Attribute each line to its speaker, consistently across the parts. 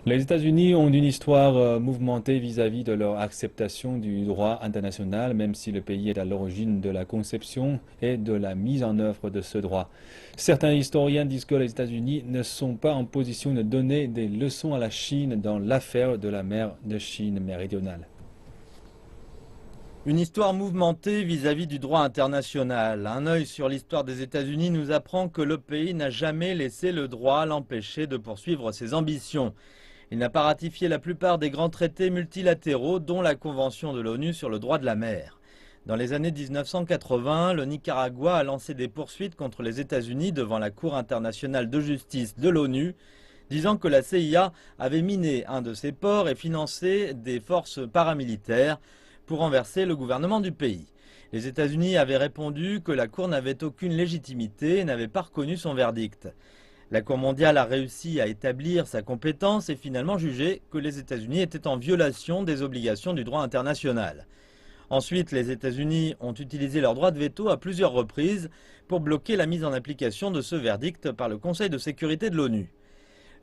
Speaker 1: Les États-Unis ont une histoire mouvementée vis-à-vis de leur acceptation du droit international, même si le pays est à l'origine de la conception et de la mise en œuvre de ce droit. Certains historiens disent que les États-Unis ne sont pas en position de donner des leçons à la Chine dans l'affaire de la mer de Chine méridionale.
Speaker 2: Une histoire mouvementée vis-à-vis du droit international. Un œil sur l'histoire des États-Unis nous apprend que le pays n'a jamais laissé le droit l'empêcher de poursuivre ses ambitions. Il n'a pas ratifié la plupart des grands traités multilatéraux, dont la Convention de l'ONU sur le droit de la mer. Dans les années 1980, le Nicaragua a lancé des poursuites contre les États-Unis devant la Cour internationale de justice de l'ONU, disant que la CIA avait miné un de ses ports et financé des forces paramilitaires pour renverser le gouvernement du pays. Les États-Unis avaient répondu que la Cour n'avait aucune légitimité et n'avait pas reconnu son verdict. La Cour mondiale a réussi à établir sa compétence et finalement jugé que les États-Unis étaient en violation des obligations du droit international. Ensuite, les États-Unis ont utilisé leur droit de veto à plusieurs reprises pour bloquer la mise en application de ce verdict par le Conseil de sécurité de l'ONU.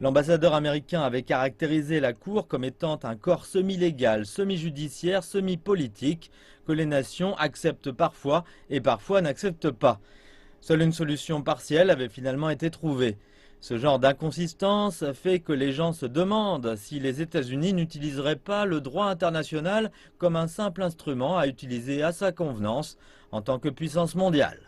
Speaker 2: L'ambassadeur américain avait caractérisé la Cour comme étant un corps semi-légal, semi-judiciaire, semi-politique, que les nations acceptent parfois et parfois n'acceptent pas. Seule une solution partielle avait finalement été trouvée. Ce genre d'inconsistance fait que les gens se demandent si les États-Unis n'utiliseraient pas le droit international comme un simple instrument à utiliser à sa convenance en tant que puissance mondiale.